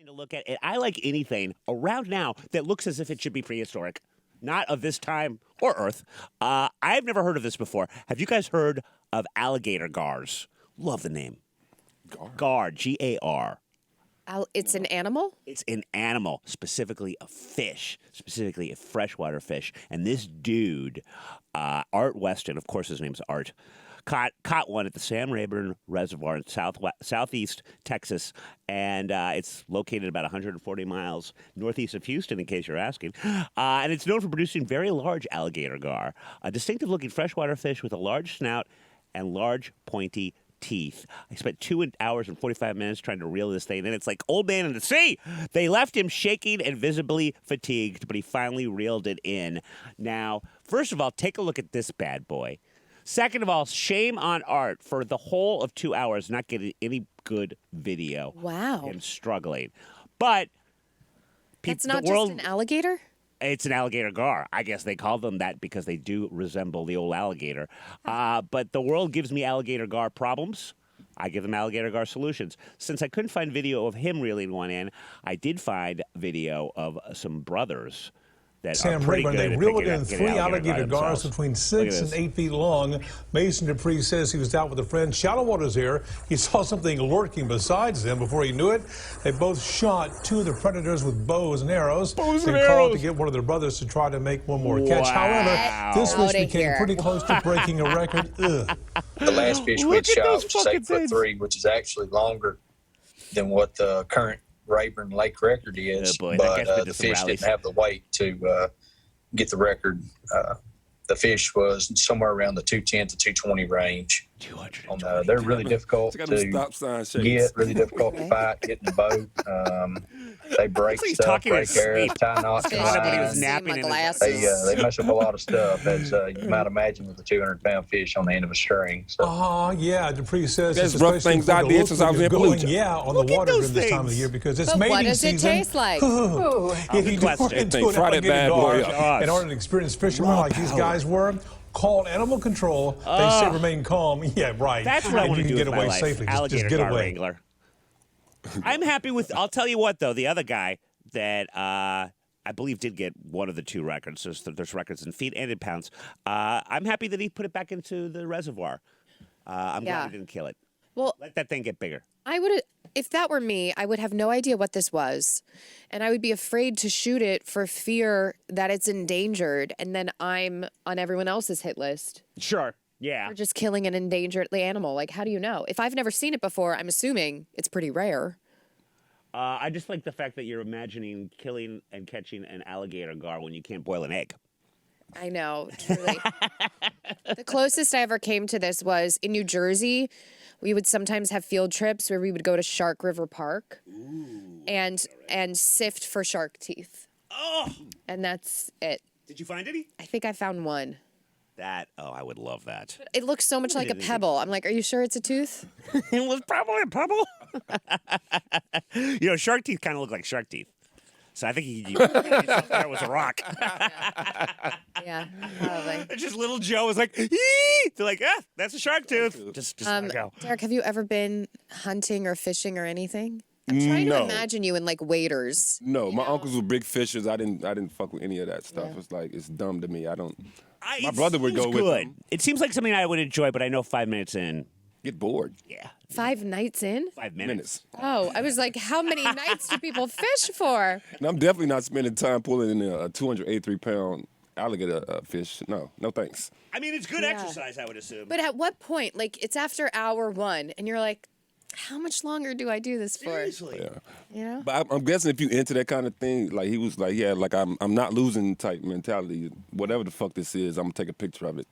To look at it, I like anything around now that looks as if it should be prehistoric, not of this time or Earth. I've never heard of this before. Have you guys heard of alligator gars? Love the name. Gar, Gar. It's an animal? It's an animal, specifically a fish, specifically a freshwater fish. And this dude, Art Weston, of course his name's Art, caught one at the Sam Rayburn Reservoir in southeast Texas, and it's located about 140 miles northeast of Houston, in case you're asking. And it's known for producing very large alligator gar, a distinctive-looking freshwater fish with a large snout and large, pointy teeth. I spent 2 hours and 45 minutes trying to reel this thing in. It's like Old Man in the Sea. They left him shaking and visibly fatigued, but he finally reeled it in. Now, first of all, take a look at this bad boy. Second of all, shame on Art for the whole of 2 hours not getting any good video. Wow. Him struggling. But it's not just an alligator? It's an alligator gar. I guess they call them that because they do resemble the old alligator. But the world gives me alligator gar problems. I give them alligator gar solutions. Since I couldn't find video of him reeling one in, I did find video of some brothers that Sam are pretty Rayburn, good they at reeled getting in 3 alligator gars between 6 and 8 feet long. Mason Dupree says he was out with a friend. Shallow waters here. He saw something lurking besides him. Before he knew it, they both shot 2 of the predators with bows and arrows. They called to get one of their brothers to try to make one more catch. However, this fish became pretty close to breaking a record. Ugh. The last fish we shot was 8'3", which is actually longer than what the current Rayburn Lake record is, boy, but the fish didn't have the weight to get the record. The fish was somewhere around the 210 to 220 range. They're really difficult to get, really difficult to fight, get in the boat. They break stuff, break arrows, tie knots in lines. They mess up a lot of stuff, as you might imagine with a 200-pound fish on the end of a string. So. Yeah, Dupree says there's rough things I did since I was in Blue. Yeah, on the water during this time of the year because it's mating season. What does it taste like? Fry that bad boy up. In order to experience fishermen like these guys were, call animal control. They say remain calm. Yeah, right. That's what I want to do get with away my life. safely. Alligator just get gar away. wrangler. I'm happy with. I'll tell you what, though, the other guy that I believe did get one of the 2 records. There's records in feet and in pounds. I'm happy that he put it back into the reservoir. I'm glad he didn't kill it. Well, let that thing get bigger. I would, if that were me, I would have no idea what this was, and I would be afraid to shoot it for fear that it's endangered, and then I'm on everyone else's hit list. Sure. Yeah. Or just killing an endangered animal. Like, how do you know? If I've never seen it before, I'm assuming it's pretty rare. I just like the fact that you're imagining killing and catching an alligator gar when you can't boil an egg. I know, truly. The closest I ever came to this was in New Jersey. We would sometimes have field trips where we would go to Shark River Park and sift for shark teeth. Oh! And that's it. Did you find any? I think I found one. I would love that. It looks so much like a pebble. I'm like, are you sure it's a tooth? It was probably a pebble. Shark teeth kind of look like shark teeth. So I think he thought it was a rock. Yeah, probably. And just little Joe was like, "Ee!" They're like, that's a shark tooth. Just let it go. Derrick, have you ever been hunting or fishing or anything? I'm trying to imagine you in like waders. No, my uncles were big fishers. I didn't fuck with any of that stuff. Yeah. It's like it's dumb to me. My brother would go with them. It seems like something I would enjoy, but I know 5 minutes in. Get bored. Yeah. 5 nights in? 5 minutes. Oh, I was like, how many nights do people fish for? And I'm definitely not spending time pulling in a 283-pound alligator fish. No thanks. I mean, it's good exercise, I would assume. But at what point? Like, it's after hour 1, and you're like, how much longer do I do this for? Seriously. Yeah. You know? But I'm guessing if you into that kind of thing, like he was like, I'm not losing type mentality. Whatever the fuck this is, I'm gonna take a picture of it.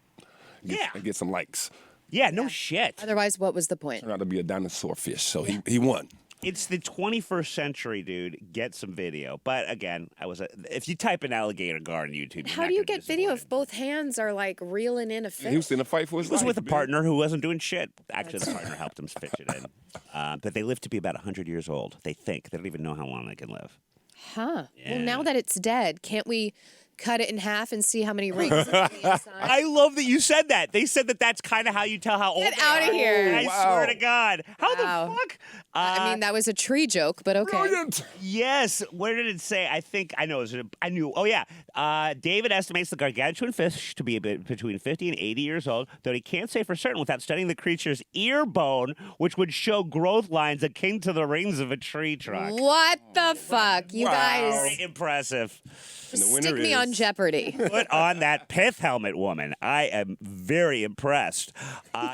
And get some likes. Yeah, no shit. Otherwise, what was the point? Turned out to be a dinosaur fish, so he won. It's the 21st century, dude. Get some video. But again, if you type in alligator gar on YouTube, how do you get video if both hands are like reeling in a fish? He was in a fight for his life. He was with a partner who wasn't doing shit. Actually, the partner helped him fish it in. But they live to be about 100 years old. They think. They don't even know how long they can live. Huh. Yeah. Well, now that it's dead, can't we cut it in half and see how many rings are on the inside. I love that you said that. They said that that's kind of how you tell how old Get they out are. of here. I swear to God. How the fuck? I mean, that was a tree joke, but okay. Brilliant. Yes. Where did it say? I know. I knew. Oh, yeah. David estimates the gargantuan fish to be between 50 and 80 years old, though he can't say for certain without studying the creature's ear bone, which would show growth lines akin to the rings of a tree trunk. What the fuck? You guys Very impressive. stick me on Jeopardy. Put on that pith helmet, woman. I am very impressed.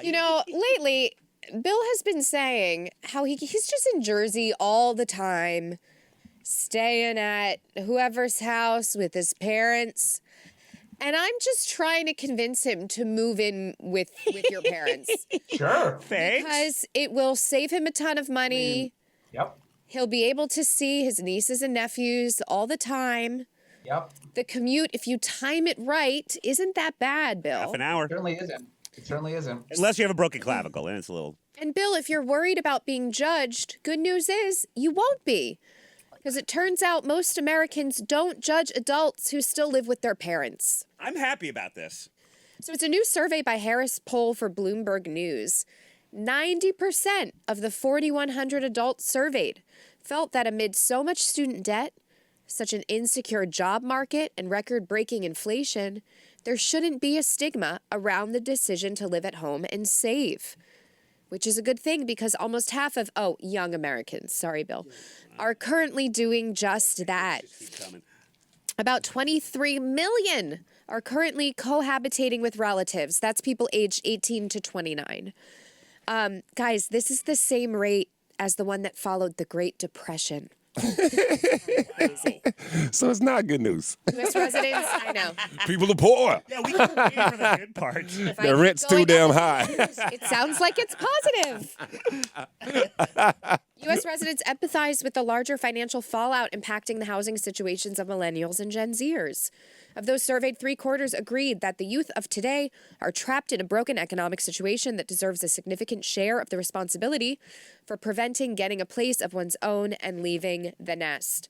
You know, lately, Bill has been saying how he's just in Jersey all the time, staying at whoever's house with his parents. And I'm just trying to convince him to move in with your parents. Sure. Thanks. Because it will save him a ton of money. Yep. He'll be able to see his nieces and nephews all the time. Yep. The commute, if you time it right, isn't that bad, Bill. Half an hour. It certainly isn't. It certainly isn't. Unless you have a broken clavicle, and it's a little... And Bill, if you're worried about being judged, good news is you won't be. Because it turns out most Americans don't judge adults who still live with their parents. I'm happy about this. So it's a new survey by Harris Poll for Bloomberg News. 90% of the 4,100 adults surveyed felt that amid so much student debt, such an insecure job market, and record-breaking inflation, there shouldn't be a stigma around the decision to live at home and save. Which is a good thing because almost half of, young Americans, sorry, Bill, are currently doing just that. About 23 million are currently cohabitating with relatives. That's people aged 18 to 29. Guys, this is the same rate as the one that followed the Great Depression. Crazy. So it's not good news. U.S. residents, I know. People are poor. Yeah, we can wait for the good parts. If I Their keep rent's going too damn up, high. It sounds like it's positive. U.S. residents empathize with the larger financial fallout impacting the housing situations of millennials and Gen Zers. Of those surveyed, 3/4 agreed that the youth of today are trapped in a broken economic situation that deserves a significant share of the responsibility for preventing getting a place of one's own and leaving the nest.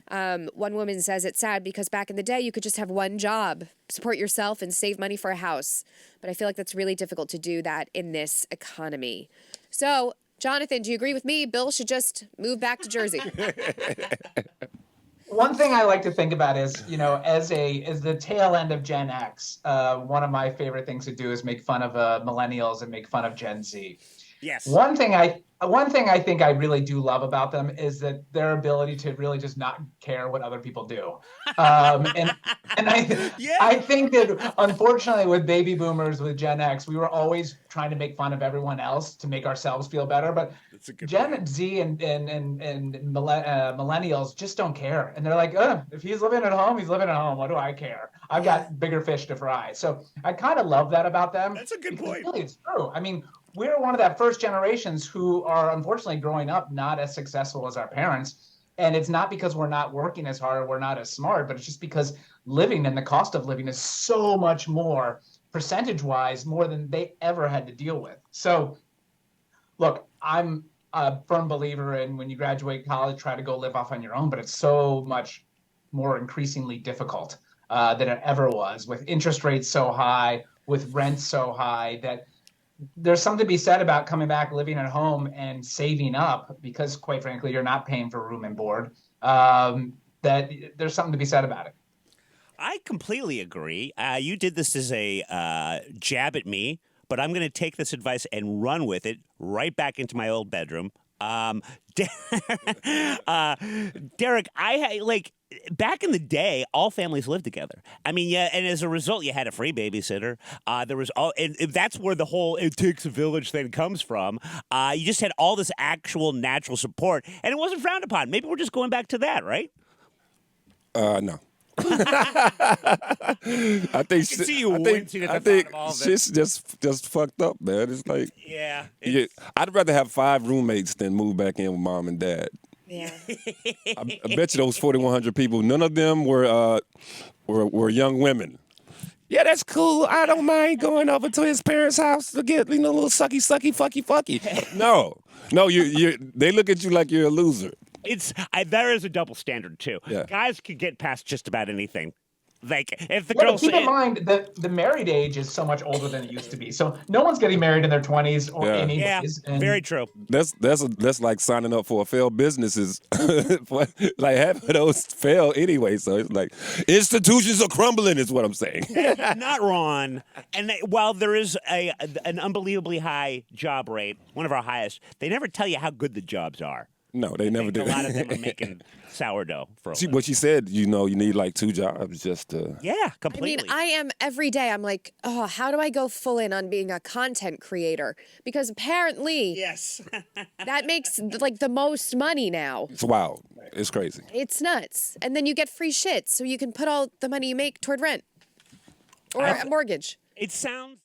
One woman says it's sad because back in the day, you could just have one job, support yourself, and save money for a house. But I feel like that's really difficult to do that in this economy. So, Jonathan, do you agree with me? Bill should just move back to Jersey. One thing I like to think about is, as the tail end of Gen X, one of my favorite things to do is make fun of millennials and make fun of Gen Z. Yes. One thing I think I really do love about them is that their ability to really just not care what other people do. And I think that unfortunately with baby boomers, with Gen X, we were always trying to make fun of everyone else to make ourselves feel better. But Gen Z and millennials just don't care. And they're like, if he's living at home, he's living at home. What do I care? I've got bigger fish to fry. So I kind of love that about them. That's a good point. Really, it's true. I mean, we're one of that first generations who are unfortunately growing up not as successful as our parents. And it's not because we're not working as hard or we're not as smart, but it's just because living and the cost of living is so much more percentage-wise, more than they ever had to deal with. So, look, I'm a firm believer in when you graduate college, try to go live off on your own, but it's so much more increasingly difficult than it ever was, with interest rates so high, with rent so high, that there's something to be said about coming back, living at home and saving up because, quite frankly, you're not paying for room and board. That there's something to be said about it. I completely agree. You did this as a jab at me, but I'm going to take this advice and run with it right back into my old bedroom. Derrick, back in the day, all families lived together. I mean, yeah, and as a result, you had a free babysitter. There was and that's where the whole "it takes a village" thing comes from. You just had all this actual natural support, and it wasn't frowned upon. Maybe we're just going back to that, right? No. I think shit's just fucked up, man. It's like I'd rather have 5 roommates than move back in with mom and dad. Yeah. I bet you those 4,100 people, none of them were young women. Yeah, that's cool. I don't mind going over to his parents' house to get a little sucky, fucky. No, they look at you like you're a loser. There is a double standard too. Yeah. Guys can get past just about anything. Like, if the Yeah, girl but keep in mind that the married age is so much older than it used to be. So no one's getting married in their 20s or anyways. Yeah, very true. That's like signing up for a failed businesses. Like half of those fail anyway. So it's like institutions are crumbling is what I'm saying. Not wrong. And while there is an unbelievably high job rate, one of our highest, they never tell you how good the jobs are. No, they never do. A lot of them are making sourdough for a living. What she said, you need like 2 jobs just to... Yeah, completely. I mean, I am every day. I'm like, oh, how do I go full in on being a content creator? Because apparently, yes, that makes like the most money now. It's wild. It's crazy. It's nuts. And then you get free shit, so you can put all the money you make toward rent or a mortgage. It sounds...